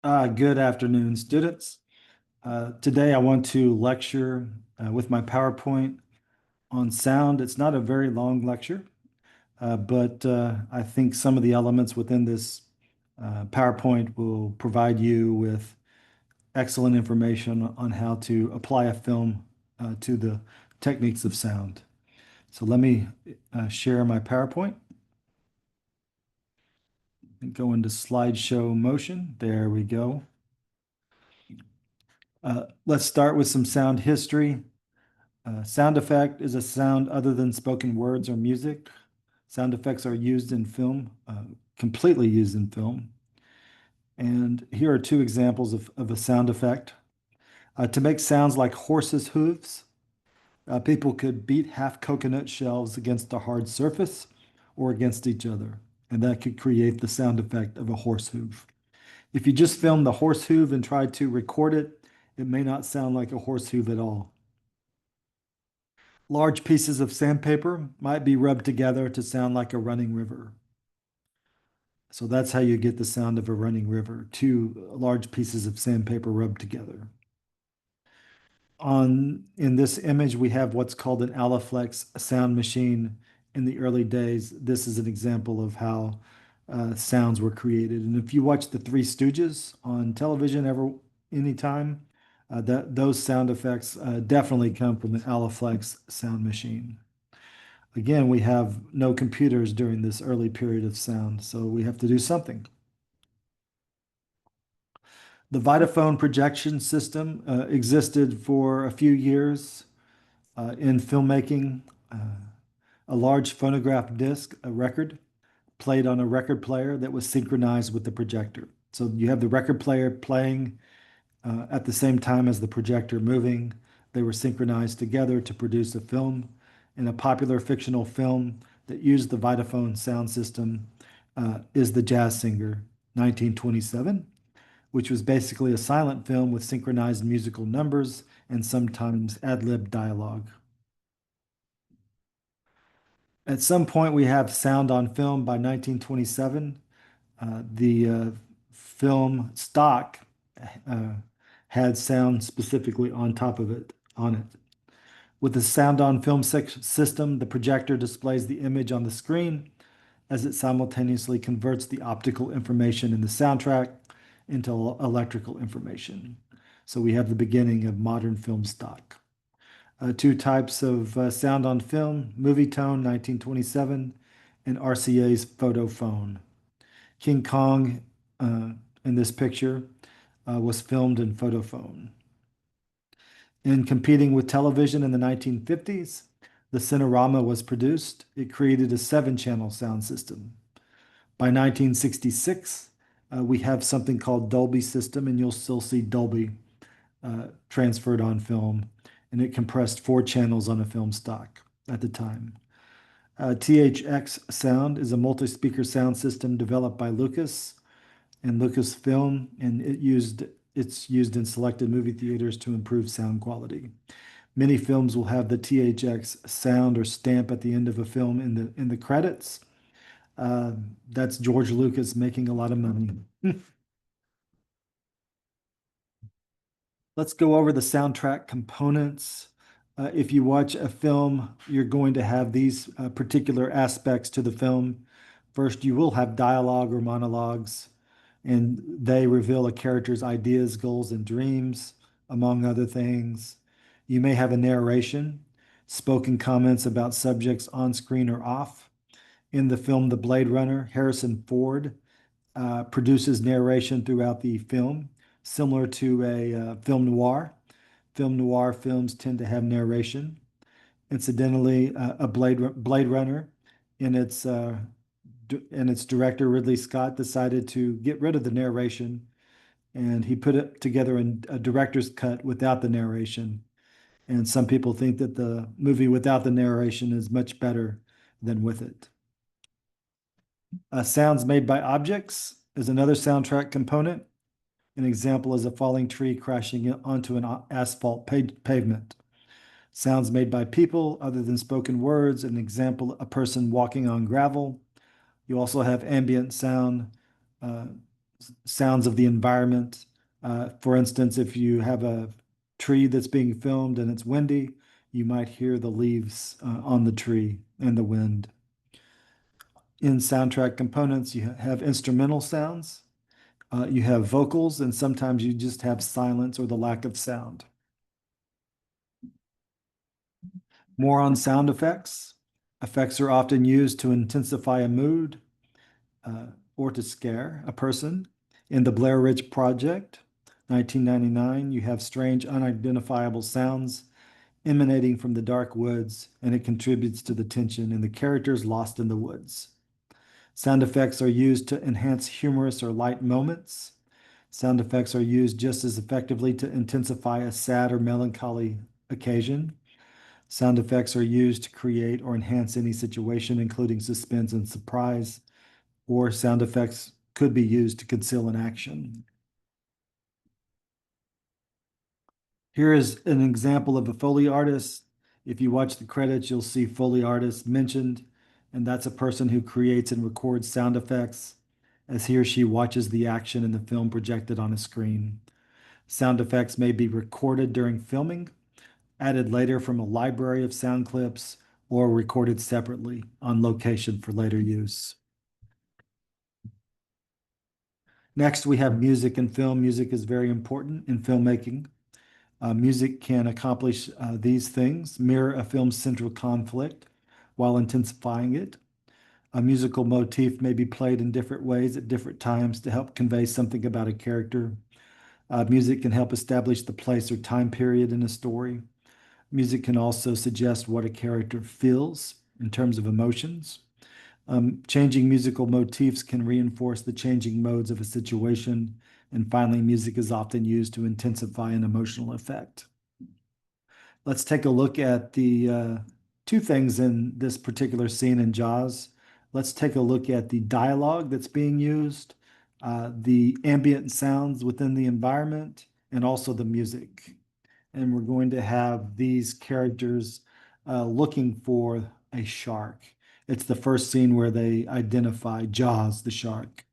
Good afternoon, students. Today I want to lecture with my PowerPoint on sound. It's not a very long lecture, but I think some of the elements within this PowerPoint will provide you with excellent information on how to apply a film to the techniques of sound. So let me share my PowerPoint and go into slideshow motion. There we go. Let's start with some sound history. Sound effect is a sound other than spoken words or music. Sound effects are used in film, completely used in film. And here are two examples of a sound effect. To make sounds like horses' hooves, people could beat half coconut shells against a hard surface or against each other, and that could create the sound effect of a horse hoof. If you just film the horse hoof and try to record it, it may not sound like a horse hoof at all. Large pieces of sandpaper might be rubbed together to sound like a running river. So that's how you get the sound of a running river, two large pieces of sandpaper rubbed together. In this image, we have what's called an Alaflex sound machine. In the early days, this is an example of how sounds were created. And if you watch the Three Stooges on television anytime, those sound effects definitely come from the Alaflex sound machine. Again, we have no computers during this early period of sound, so we have to do something. The Vitaphone projection system existed for a few years in filmmaking. A large phonograph disc, a record, played on a record player that was synchronized with the projector. So you have the record player playing at the same time as the projector moving. They were synchronized together to produce a film. And a popular fictional film that used the Vitaphone sound system is The Jazz Singer, 1927, which was basically a silent film with synchronized musical numbers and sometimes ad-lib dialogue. At some point, we have sound on film by 1927. The film stock uh, had sound specifically on top of it, on it. With the sound on film system, the projector displays the image on the screen as it simultaneously converts the optical information in the soundtrack into electrical information. So we have the beginning of modern film stock. Two types of sound on film, Movietone 1927 and RCA's Photophone. King Kong in this picture was filmed in Photophone. In competing with television in the 1950s, the Cinerama was produced. It created a 7-channel sound system. By 1966, we have something called Dolby System, and you'll still see Dolby transferred on film, and it compressed 4 channels on a film stock at the time. THX Sound is a multi-speaker sound system developed by Lucas and Lucasfilm, and it's used in selected movie theaters to improve sound quality. Many films will have the THX sound or stamp at the end of a film in the credits. That's George Lucas making a lot of money. Let's go over the soundtrack components. If you watch a film, you're going to have these particular aspects to the film. First, you will have dialogue or monologues, and they reveal a character's ideas, goals, and dreams, among other things. You may have a narration, spoken comments about subjects on screen or off. In the film The Blade Runner, Harrison Ford produces narration throughout the film, similar to a film noir. Film noir films tend to have narration. Incidentally, a Blade Runner in its and its director Ridley Scott decided to get rid of the narration, and he put it together in a director's cut without the narration. And some people think that the movie without the narration is much better than with it. Sounds made by objects is another soundtrack component. An example is a falling tree crashing onto an asphalt pavement. Sounds made by people other than spoken words. An example, a person walking on gravel. You also have ambient sound, uh, sounds of the environment. For instance, if you have a tree that's being filmed and it's windy, you might hear the leaves on the tree and the wind. In soundtrack components, you have instrumental sounds, you have vocals, and sometimes you just have silence or the lack of sound. More on sound effects. Effects are often used to intensify a mood or to scare a person. In the Blair Witch Project, 1999, you have strange, unidentifiable sounds emanating from the dark woods, and it contributes to the tension and the characters lost in the woods. Sound effects are used to enhance humorous or light moments. Sound effects are used just as effectively to intensify a sad or melancholy occasion. Sound effects are used to create or enhance any situation, including suspense and surprise, or sound effects could be used to conceal an action. Here is an example of a Foley artist. If you watch the credits, you'll see Foley artist mentioned, and that's a person who creates and records sound effects as he or she watches the action in the film projected on a screen. Sound effects may be recorded during filming, added later from a library of sound clips, or recorded separately on location for later use. Next, we have music and film. Music is very important in filmmaking. Music can accomplish these things: mirror a film's central conflict while intensifying it. A musical motif may be played in different ways at different times to help convey something about a character. Music can help establish the place or time period in a story. Music can also suggest what a character feels in terms of emotions. Changing musical motifs can reinforce the changing modes of a situation. And finally, music is often used to intensify an emotional effect. Let's take a look at the two things in this particular scene in Jaws. Let's take a look at the dialogue that's being used, the ambient sounds within the environment, and also the music. And we're going to have these characters looking for a shark. It's the first scene where they identify Jaws, the shark.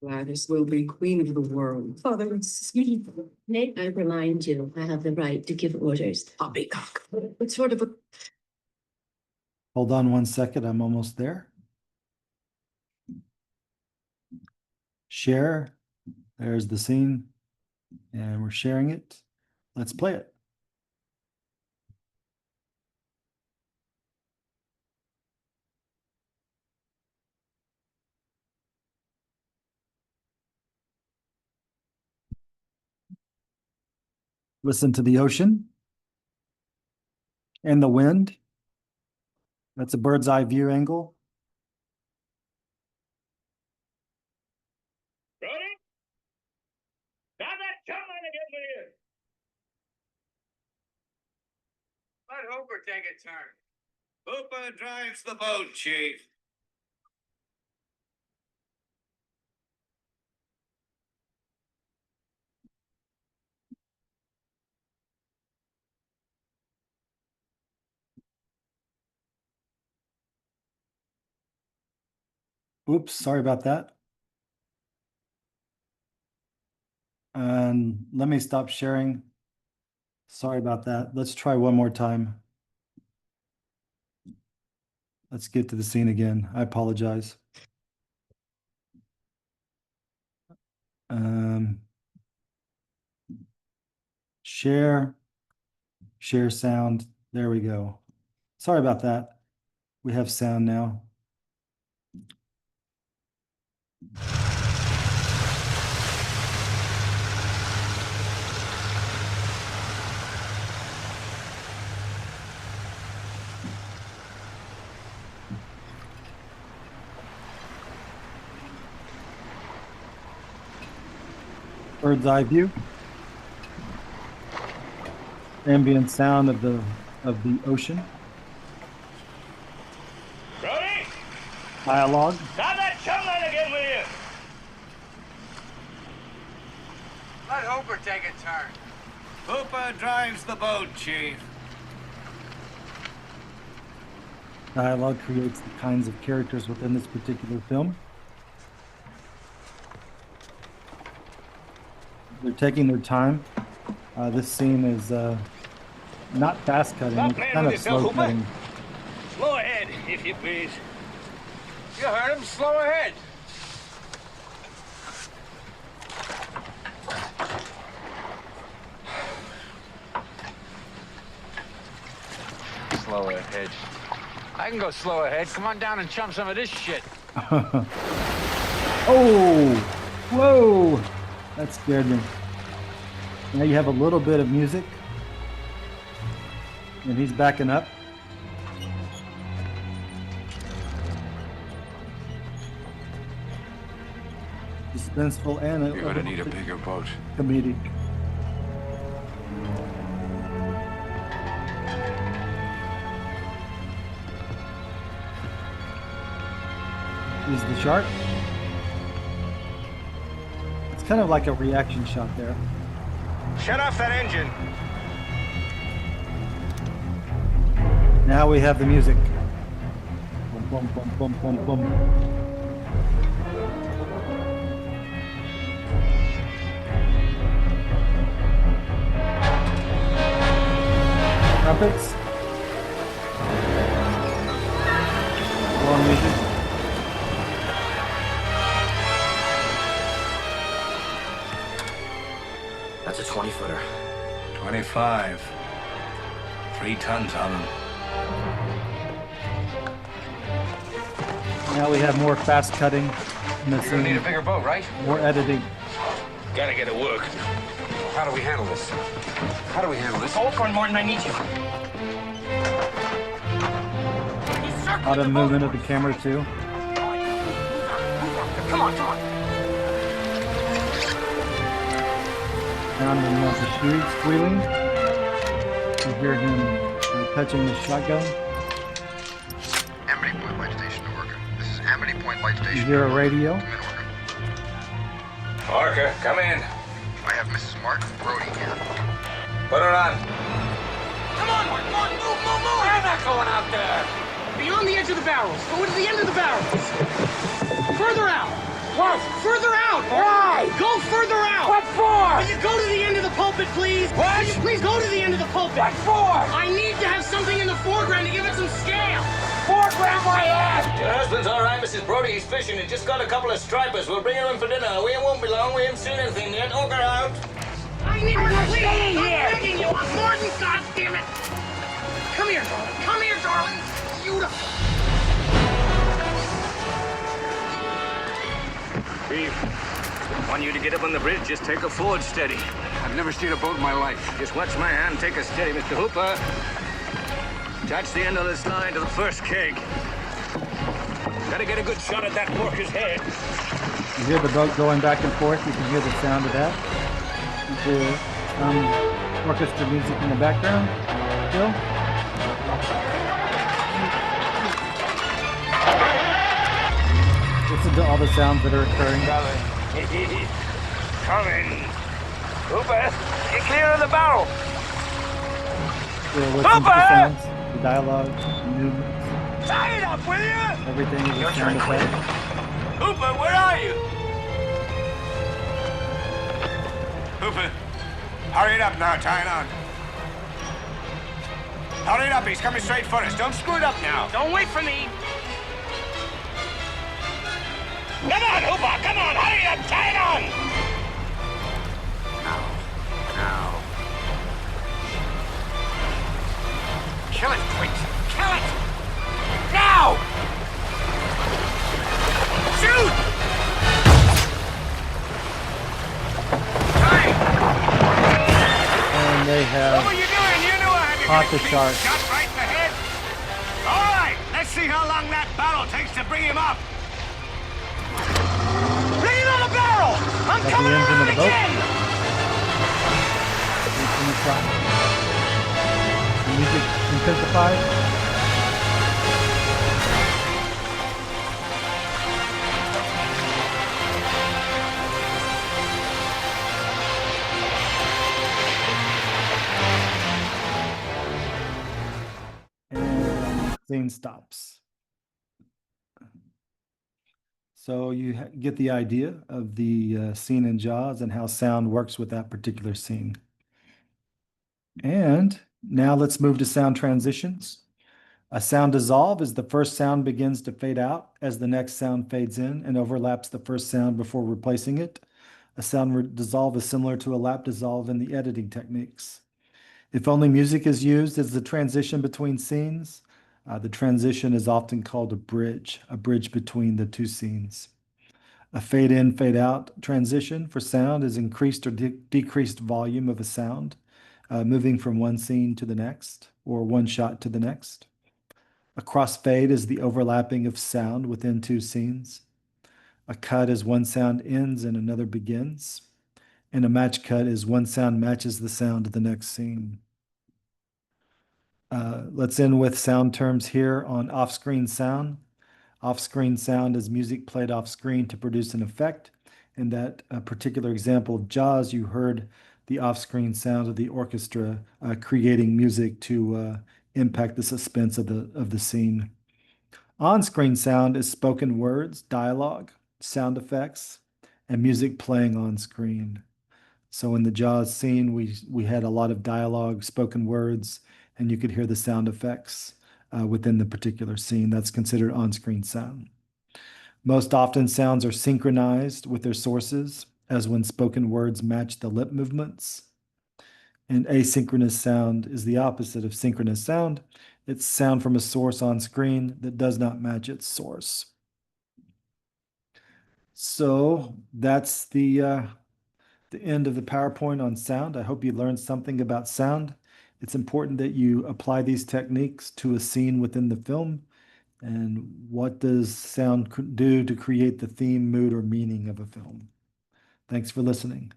Gladys will be queen of the world. Father, excuse me. May I remind you, I have the right to give orders. Poppycock. What sort of a... Hold on one second, I'm almost there. Share, there's the scene, and we're sharing it. Let's play it. Listen to the ocean and the wind. That's a bird's eye view angle. Ready? Now that coming again with you. Let Hooper take a turn. Hooper drives the boat, Chief. Oops, sorry about that. And let me stop sharing. Sorry about that. Let's try one more time. Let's get to the scene again. I apologize. Share sound. There we go. Sorry about that. We have sound now. Bird's eye view. Ambient sound of the ocean. Ready? Dialogue. Now that coming again with you. Let Hooper take a turn. Hooper drives the boat, Chief. dialogue creates the kinds of characters within this particular film. They're taking their time. This scene is not fast cutting, Stop it's playing kind with of yourself, slow Hooper. cutting. Slow ahead, if you please. You heard him. Slow ahead. Slow ahead. I can go slow ahead. Come on down and chum some of this shit. Oh, whoa, that scared me. Now you have a little bit of music, and he's backing up. Suspenseful and You're gonna need a bigger boat. comedic. Is the shark? It's kind of like a reaction shot there. Shut off that engine. Now we have the music. Boom, boom, boom, boom, boom, boom. Trumpets. More music. That's a 20-footer. 25. 3 tons on them. Now we have more fast cutting in the You're gonna need a scene, bigger boat, right? more editing. Gotta get to work. How do we handle this? How do we handle this? Hold for Martin, I need you. A lot of movement of the camera too. Come on, come on. Down in the street squealing. You hear him touching the shotgun. Amity Point Light Station to Orca. This is Amity Point Light Station. You hear a radio. Come in, Orca. Parker, come in. I have Mrs. Mark Brody here. Put her on. Come on, Martin, Martin, move, move, move. We're not going out there. Beyond the edge of the barrels. Go to the end of the barrels. Further out. What? Further out. Why? Go further out. What for? Will you go to the end of the pulpit, please? What? Will you please go to the end of the pulpit? What for? I need to have something in the foreground to give it some scale. Foreground my ass. Your husband's all right, Mrs. Brody. He's fishing. He just got a couple of stripers. We'll bring him in for dinner. We won't be long. We haven't seen anything yet. Orca out. I need to please. staying I'm here. begging you. Martin, God damn it. Come here, darling. Come here, darling. Beautiful. Chief, want you to get up on the bridge. Just take a forward steady. I've never seen a boat in my life. Just watch my hand. Take a steady, Mr. Hooper. Attach the end of this line to the first keg. Gotta get a good shot at that worker's head. You hear the boat going back and forth. You can hear the sound of that. You hear orchestra music in the background. Still. Listen to all the sounds that are occurring. Coming. Hooper, get clear of the barrel. Still listen to the sounds, the dialogue, the movements. Tie it up, will you? Everything is a sound effect. Hooper, where are you? Hooper, hurry it up now. Tie it on. Hurry it up. He's coming straight for us. Don't screw it up now. Don't wait for me. Come on, Hooper, come on. Hurry up. Tie it on. Now. Kill it, quick. Kill it. Now. Shoot. And they What have were you doing? You knew I had to caught get the a shark. shot right in the head. All right, let's see how long that barrel takes to bring him up. Bring it on the barrel. I'm Got the coming engine of around the boat. again. in the shot. The music intensifies. And seeing train stops. So you get the idea of the scene in Jaws and how sound works with that particular scene. And now let's move to sound transitions. A sound dissolve is the first sound begins to fade out as the next sound fades in and overlaps the first sound before replacing it. A sound dissolve is similar to a lap dissolve in the editing techniques. If only music is used as the transition between scenes, the transition is often called a bridge between the two scenes. A fade in, fade out transition for sound is increased or decreased volume of a sound, moving from one scene to the next or one shot to the next. A crossfade is the overlapping of sound within two scenes. A cut is one sound ends and another begins. And a match cut is one sound matches the sound of the next scene. Let's end with sound terms here on off-screen sound. Off-screen sound is music played off-screen to produce an effect. In that particular example of Jaws, you heard the off-screen sound of the orchestra creating music to impact the suspense of the scene. On-screen sound is spoken words, dialogue, sound effects, and music playing on screen. So in the Jaws scene, we had a lot of dialogue, spoken words, and you could hear the sound effects within the particular scene. That's considered on-screen sound. Most often, sounds are synchronized with their sources, as when spoken words match the lip movements. And asynchronous sound is the opposite of synchronous sound. It's sound from a source on screen that does not match its source. So that's the end of the PowerPoint on sound. I hope you learned something about sound. It's important that you apply these techniques to a scene within the film. And what does sound do to create the theme, mood, or meaning of a film? Thanks for listening.